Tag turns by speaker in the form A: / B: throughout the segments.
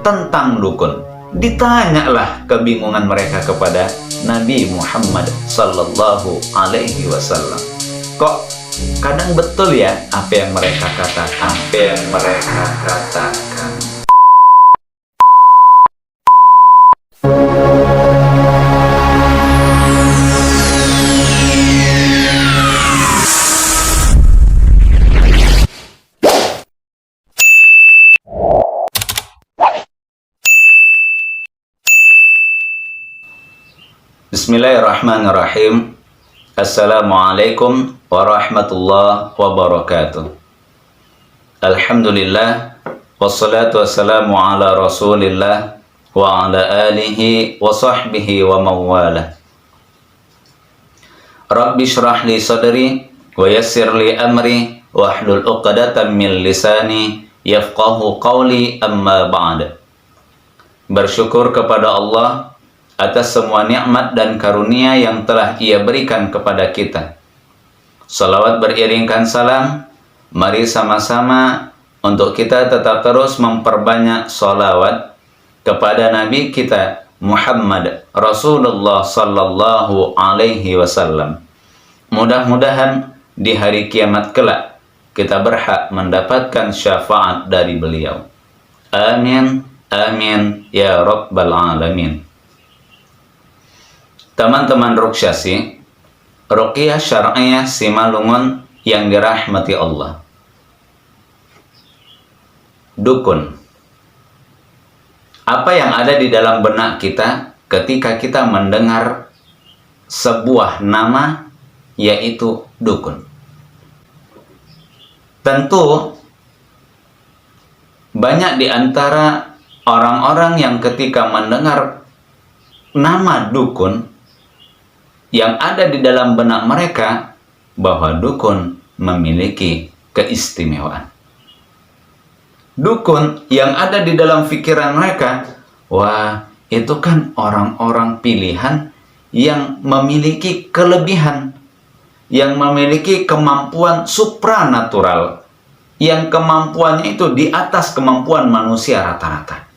A: tentang dukun. Ditanyalah kebingungan mereka kepada Nabi Muhammad sallallahu alaihi wasallam. Kok kadang betul ya apa yang mereka katakan? Bismillahirrahmanirrahim. Assalamualaikum warahmatullahi wabarakatuh. Alhamdulillah, wassalatu wassalamu ala rasulillah wa ala alihi wa sahbihi wa mawala. Rabbi syrah li sadri wa yassir li amri wahlul uqdatan min lisani yafqahu qawli, amma ba'd. Bersyukur kepada Allah atas semua nikmat dan karunia yang telah Ia berikan kepada kita. Salawat beriringkan salam, mari sama-sama untuk kita tetap terus memperbanyak salawat kepada Nabi kita Muhammad Rasulullah sallallahu alaihi wasallam. Mudah-mudahan di hari kiamat kelak kita berhak mendapatkan syafaat dari beliau. Amin, amin, ya rabbal alamin. Teman-teman Ruksyasi, Ruqyah Syar'iyah Simalungun yang dirahmati Allah. Dukun. Apa yang ada di dalam benak kita ketika kita mendengar sebuah nama, yaitu dukun? Tentu banyak di antara orang-orang yang ketika mendengar nama dukun, yang ada di dalam benak mereka bahwa dukun memiliki keistimewaan. Dukun yang ada di dalam pikiran mereka, wah, itu kan orang-orang pilihan yang memiliki kelebihan, yang memiliki kemampuan supranatural, yang kemampuannya itu di atas kemampuan manusia rata-rata.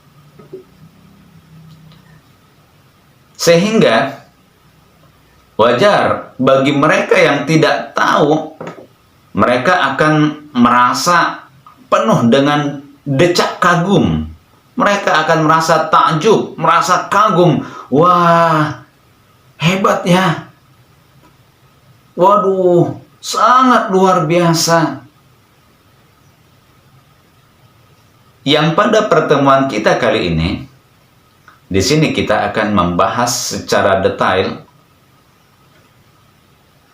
A: Sehingga wajar bagi mereka yang tidak tahu, mereka akan merasa penuh dengan decak kagum. Mereka akan merasa takjub, merasa kagum. Wah, hebat ya. Waduh, sangat luar biasa. Yang pada pertemuan kita kali ini, di sini kita akan membahas secara detail,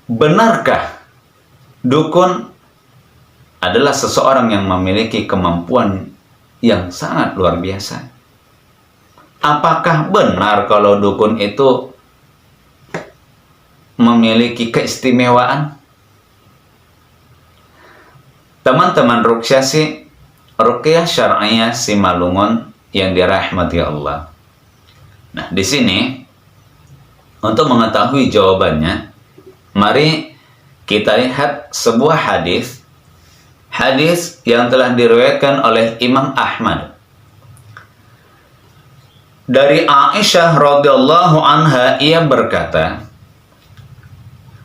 A: benarkah dukun adalah seseorang yang memiliki kemampuan yang sangat luar biasa? Apakah benar kalau dukun itu memiliki keistimewaan? Teman-teman Ruksyasi, Ruqyah Syar'iyah Simalungun yang dirahmati Allah. Nah, di sini untuk mengetahui jawabannya, mari kita lihat sebuah hadis yang telah diriwayatkan oleh Imam Ahmad. Dari Aisyah radhiyallahu anha, ia berkata,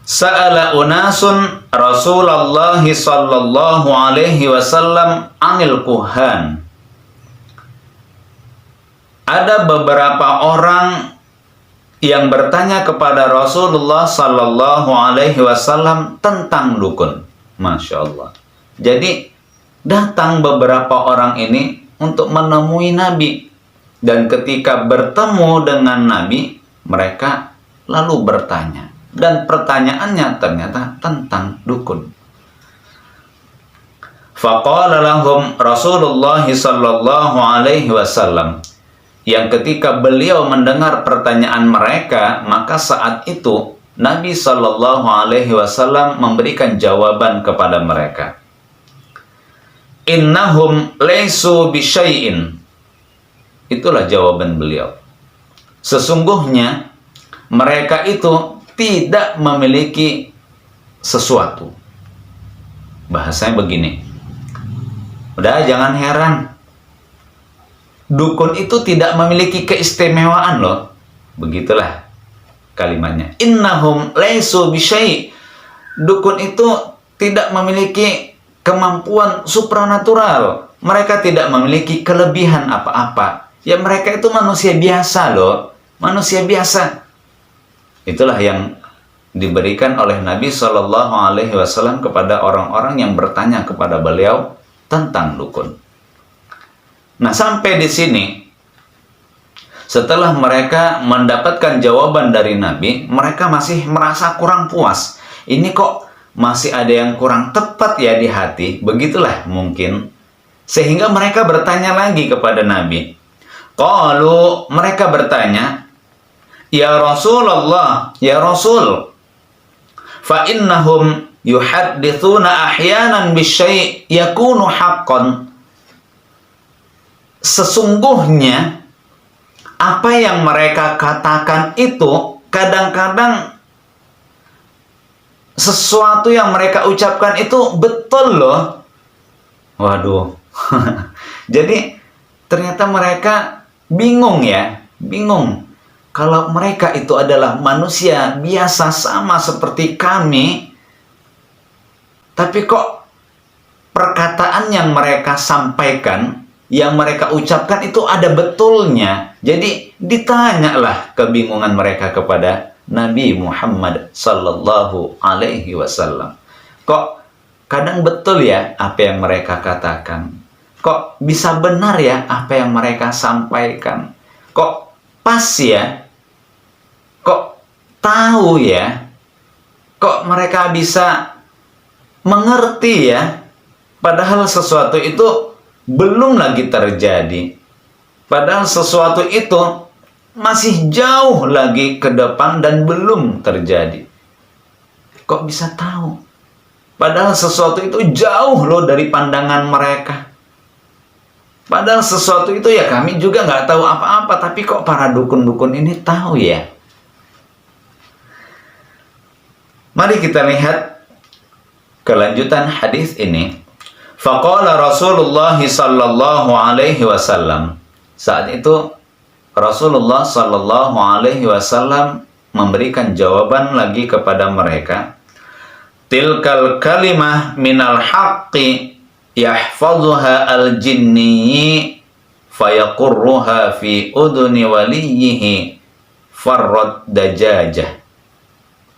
A: Sa'ala unasun Rasulullah sallallahu alaihi wasallam anil kuhan. Ada beberapa orang yang bertanya kepada Rasulullah sallallahu alaihi wasallam tentang dukun. Masya Allah. Jadi datang beberapa orang ini untuk menemui Nabi, dan ketika bertemu dengan Nabi, mereka lalu bertanya, dan pertanyaannya ternyata tentang dukun. Faqala lahum Rasulullah sallallahu alaihi wasallam, yang ketika beliau mendengar pertanyaan mereka, maka saat itu Nabi Shallallahu Alaihi Wasallam memberikan jawaban kepada mereka. Innahum laysu bisyai'in. Itulah jawaban beliau. Sesungguhnya mereka itu tidak memiliki sesuatu. Bahasanya begini. Udah, jangan heran. dukun itu tidak memiliki keistimewaan loh. Begitulah kalimatnya. Innahum laisu bisyai'. Dukun itu tidak memiliki kemampuan supranatural. Mereka tidak memiliki kelebihan apa-apa. Ya mereka itu manusia biasa loh. Manusia biasa. Itulah yang diberikan oleh Nabi Shallallahu Alaihi Wasallam kepada orang-orang yang bertanya kepada beliau tentang dukun. Nah, sampai di sini, setelah mereka mendapatkan jawaban dari Nabi, mereka masih merasa kurang puas. Ini kok masih ada yang kurang tepat ya di hati, begitulah mungkin. Sehingga mereka bertanya lagi kepada Nabi. Qalu, mereka bertanya, Ya Rasulullah, ya Rasul, fa innahum yuhaddithuna ahyanan bisyai' yakunu haqqan. Sesungguhnya apa yang mereka katakan itu kadang-kadang sesuatu yang mereka ucapkan itu betul loh. Waduh. Jadi ternyata mereka bingung ya, bingung. Kalau mereka itu adalah manusia biasa sama seperti kami, tapi kok perkataan yang mereka sampaikan, yang mereka ucapkan itu ada betulnya. Jadi ditanyalah kebingungan mereka kepada Nabi Muhammad Sallallahu Alaihi Wasallam. Kok kadang betul ya apa yang mereka katakan? Kok bisa benar ya apa yang mereka sampaikan? Kok pas ya? Kok tahu ya? Kok mereka bisa mengerti ya? Padahal sesuatu itu belum lagi terjadi. Padahal sesuatu itu masih jauh lagi ke depan dan belum terjadi. Kok bisa tahu? Padahal sesuatu itu jauh loh dari pandangan mereka. Padahal sesuatu itu ya kami juga nggak tahu apa-apa, tapi kok para dukun-dukun ini tahu ya? Mari kita lihat kelanjutan hadis ini. Faqala Rasulullah sallallahu alaihi wasallam. Saat itu Rasulullah sallallahu alaihi wasallam memberikan jawaban lagi kepada mereka. Tilkal kalimah minal haqqi yahfazuha al-jinni fayaqurruha fi uduni waliyhi farrad dajajah.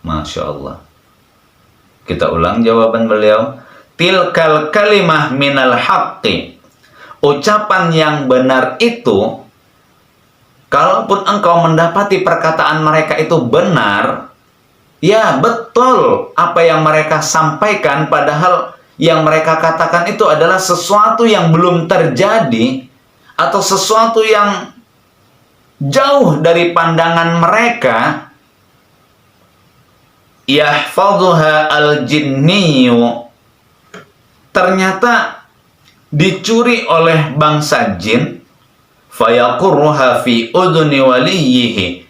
A: Masya Allah. Kita ulang jawaban beliau. Tilkal kalimah minal haqqi. Ucapan yang benar itu, kalaupun engkau mendapati perkataan mereka itu benar, ya betul apa yang mereka sampaikan, padahal yang mereka katakan itu adalah sesuatu yang belum terjadi atau sesuatu yang jauh dari pandangan mereka. Yahfadhuha al-jinniyu, ternyata dicuri oleh bangsa jin, fayaqurruha fi udhuni waliyhi,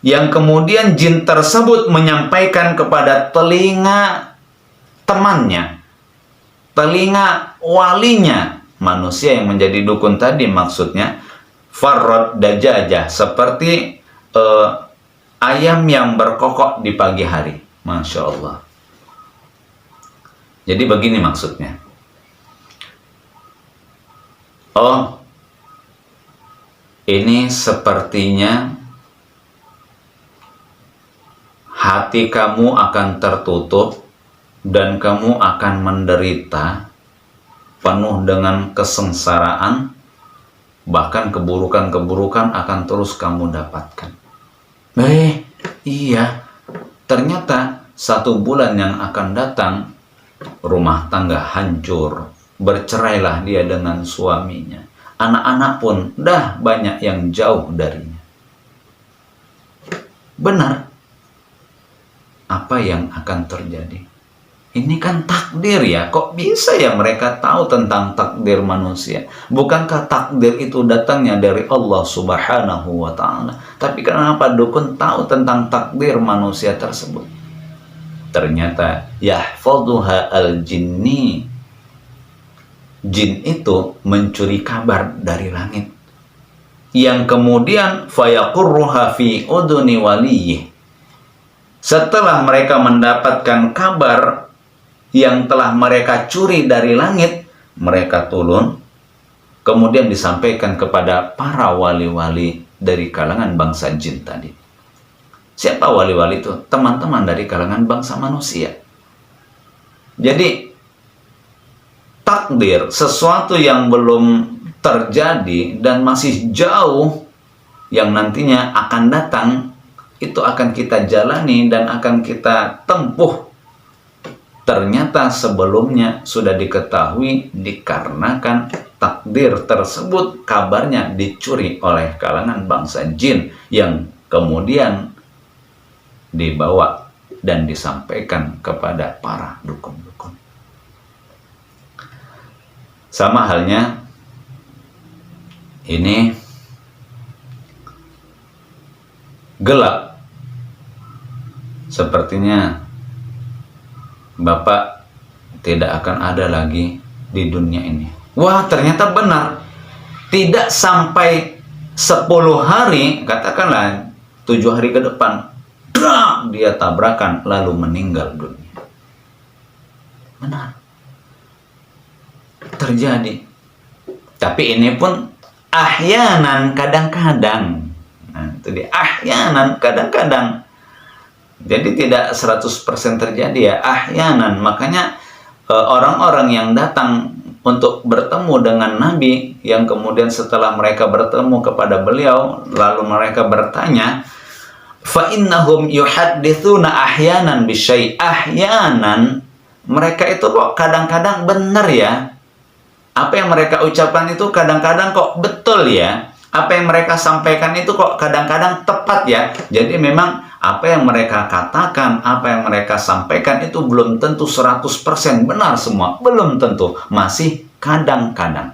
A: yang kemudian jin tersebut menyampaikan kepada telinga temannya, telinga walinya, manusia yang menjadi dukun tadi maksudnya, farrad dajajah, seperti ayam yang berkokok di pagi hari. Masya Allah. Jadi begini maksudnya. Oh, ini sepertinya hati kamu akan tertutup dan kamu akan menderita penuh dengan kesengsaraan, bahkan keburukan-keburukan akan terus kamu dapatkan. Iya, ternyata 1 bulan yang akan datang rumah tangga hancur, bercerailah dia dengan suaminya, anak-anak pun dah banyak yang jauh darinya. Benar. Apa yang akan terjadi? Ini kan takdir ya. Kok bisa ya mereka tahu tentang takdir manusia? Bukankah takdir itu datangnya dari Allah Subhanahu wa ta'ala? Tapi kenapa dukun tahu tentang takdir manusia tersebut? Ternyata yahfadhuha al-jinni. Jin itu mencuri kabar dari langit. yang kemudian fayaqurruha fi uduni waliyih. Setelah mereka mendapatkan kabar yang telah mereka curi dari langit, mereka turun, kemudian disampaikan kepada para wali-wali dari kalangan bangsa jin tadi. Siapa wali-wali itu? Teman-teman dari kalangan bangsa manusia. Jadi, takdir, sesuatu yang belum terjadi dan masih jauh yang nantinya akan datang, itu akan kita jalani dan akan kita tempuh. Ternyata sebelumnya sudah diketahui dikarenakan takdir tersebut kabarnya dicuri oleh kalangan bangsa jin yang kemudian dibawa dan disampaikan kepada para dukun-dukun. Sama halnya ini gelap. Sepertinya Bapak tidak akan ada lagi di dunia ini. Wah, ternyata benar. Tidak sampai 10 hari, katakanlah 7 hari ke depan, dia tabrakan lalu meninggal dunia. Benar. Terjadi. Tapi ini pun ahyanan, kadang-kadang. Nah, itu dia, ahyanan, kadang-kadang. Jadi tidak 100% terjadi ya, ahyanan. Makanya orang-orang yang datang untuk bertemu dengan Nabi, yang kemudian setelah mereka bertemu kepada beliau, lalu mereka bertanya, fa innahum yuhadditsuna ahyanan bisyai. Ahyanan, mereka itu kok kadang-kadang benar ya. Apa yang mereka ucapkan itu kadang-kadang kok betul ya. Apa yang mereka sampaikan itu kok kadang-kadang tepat ya. Jadi memang apa yang mereka katakan, apa yang mereka sampaikan itu belum tentu 100% benar semua. Belum tentu. Masih kadang-kadang.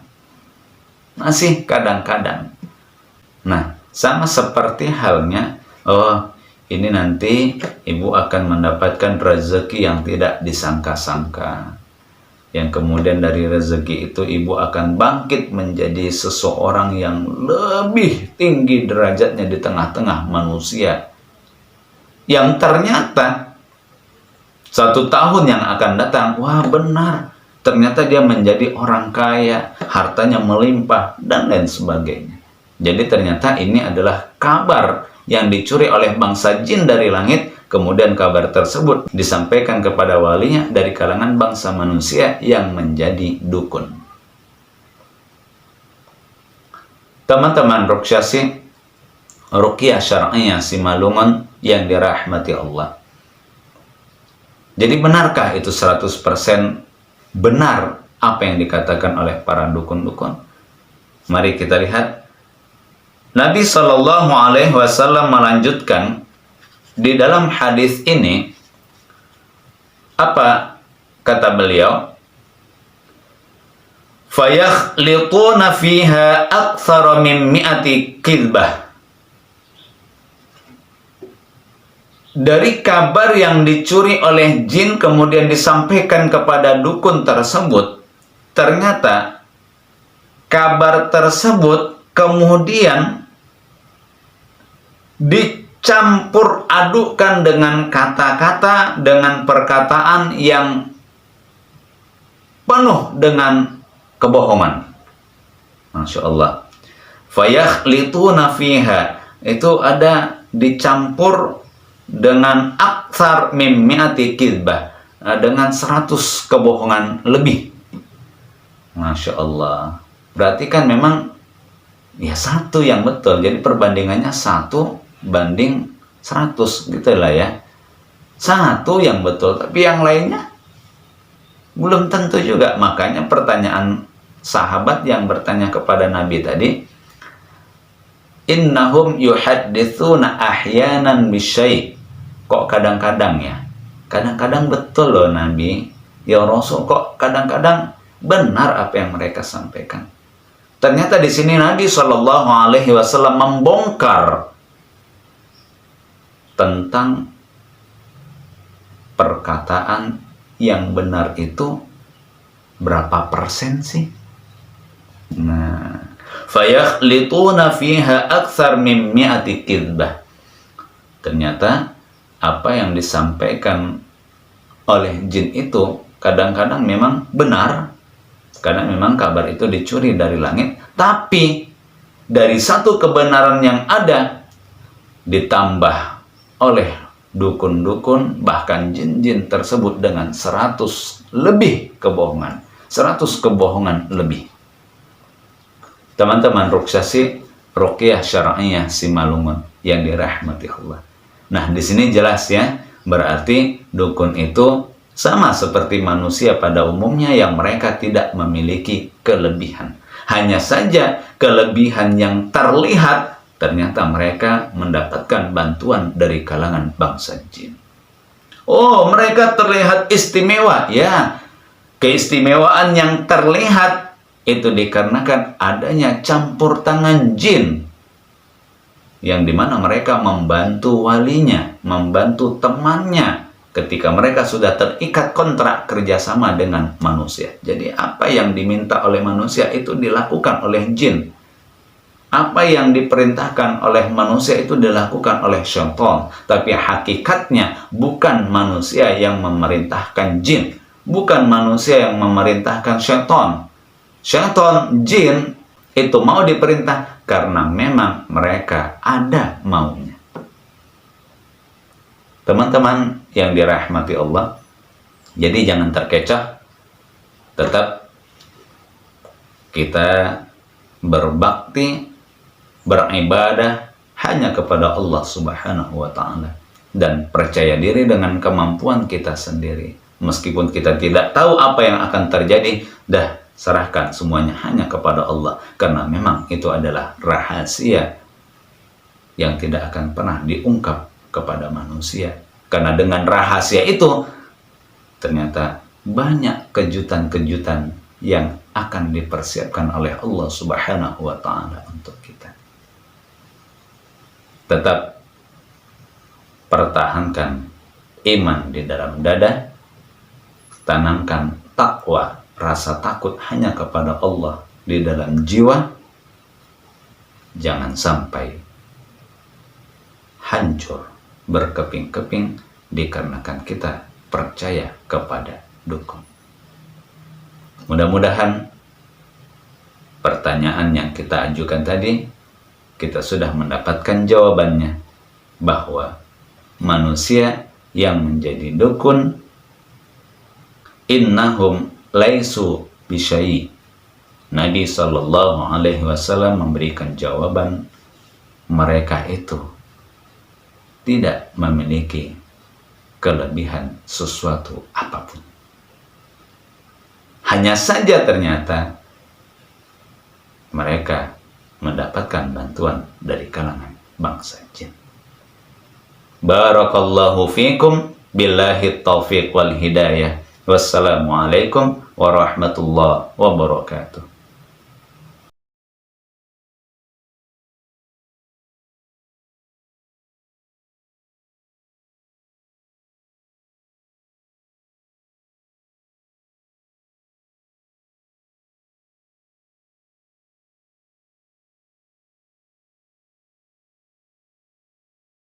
A: Masih kadang-kadang. Nah, sama seperti halnya, oh ini nanti ibu akan mendapatkan rezeki yang tidak disangka-sangka. Yang kemudian dari rezeki itu ibu akan bangkit menjadi seseorang yang lebih tinggi derajatnya di tengah-tengah manusia. Yang ternyata 1 tahun yang akan datang, wah benar, ternyata dia menjadi orang kaya, hartanya melimpah, dan lain sebagainya. Jadi ternyata ini adalah kabar yang dicuri oleh bangsa jin dari langit. Kemudian kabar tersebut disampaikan kepada walinya dari kalangan bangsa manusia yang menjadi dukun. Teman-teman Ruqyah Ruqyah Syar'iyah Simalungun yang dirahmati Allah. Jadi benarkah itu 100% benar apa yang dikatakan oleh para dukun-dukun? Mari kita lihat. Nabi SAW melanjutkan di dalam hadis ini, apa kata beliau? Fayakhlituna fiha aktsara min mi'ati kizbah. Dari kabar yang dicuri oleh jin kemudian disampaikan kepada dukun tersebut, ternyata kabar tersebut kemudian dicampur adukan dengan kata-kata, dengan perkataan yang penuh dengan kebohongan. Masya Allah. Fayakhlituna fiha, itu ada dicampur dengan aktsar min mi'ati kizbah, dengan 100 kebohongan lebih. Masya Allah. Berarti kan memang ya satu yang betul. Jadi perbandingannya 1:100 gitu lah ya. Satu yang betul, tapi yang lainnya belum tentu juga. Makanya pertanyaan sahabat yang bertanya kepada Nabi tadi, innahum yuhadditsuna ahyanan bisyai. Kok kadang-kadang ya? Kadang-kadang betul loh Nabi. Ya Rasul, kok kadang-kadang benar apa yang mereka sampaikan. Ternyata di sini Nabi SAW membongkar tentang perkataan yang benar itu berapa persen sih? Nah, fayakhlituna fiha aktsar min mi'ati kizbah. Ternyata apa yang disampaikan oleh jin itu kadang-kadang memang benar, karena memang kabar itu dicuri dari langit, tapi dari satu kebenaran yang ada ditambah oleh dukun-dukun, bahkan jin-jin tersebut dengan 100 lebih kebohongan, 100 kebohongan lebih. Teman-teman ruqyah syar'iyah Simalungun yang dirahmati Allah. Nah, di sini jelas ya, berarti dukun itu sama seperti manusia pada umumnya yang mereka tidak memiliki kelebihan. Hanya saja kelebihan yang terlihat ternyata mereka mendapatkan bantuan dari kalangan bangsa jin. Oh, mereka terlihat istimewa. Ya, keistimewaan yang terlihat itu dikarenakan adanya campur tangan jin, yang dimana mereka membantu walinya, membantu temannya ketika mereka sudah terikat kontrak kerjasama dengan manusia. Jadi apa yang diminta oleh manusia itu dilakukan oleh jin. Apa yang diperintahkan oleh manusia itu dilakukan oleh syaitan. Tapi hakikatnya bukan manusia yang memerintahkan jin, bukan manusia yang memerintahkan syaitan. Syaitan, jin itu mau diperintah karena memang mereka ada maunya. Teman-teman yang dirahmati Allah, jadi jangan terkecoh, tetap kita berbakti, beribadah hanya kepada Allah Subhanahu wa Ta'ala, dan percaya diri dengan kemampuan kita sendiri. Meskipun kita tidak tahu apa yang akan terjadi, dah serahkan semuanya hanya kepada Allah, karena memang itu adalah rahasia yang tidak akan pernah diungkap kepada manusia. Karena dengan rahasia itu ternyata banyak kejutan-kejutan yang akan dipersiapkan oleh Allah Subhanahu wa Ta'ala untuk kita. Tetap pertahankan iman di dalam dada, tanamkan takwa, rasa takut hanya kepada Allah di dalam jiwa. Jangan sampai hancur, berkeping-keping dikarenakan kita percaya kepada dukun. Mudah-mudahan pertanyaan yang kita ajukan tadi kita sudah mendapatkan jawabannya, bahwa manusia yang menjadi dukun innahum laisu bisyai. Nabi Shallallahu Alaihi Wasallam memberikan jawaban, mereka itu tidak memiliki kelebihan sesuatu apapun. Hanya saja ternyata mereka mendapatkan bantuan dari kalangan bangsa jin. Barakallahu fikum, billahi taufiq wal hidayah. Wassalamualaikum warahmatullahi wabarakatuh.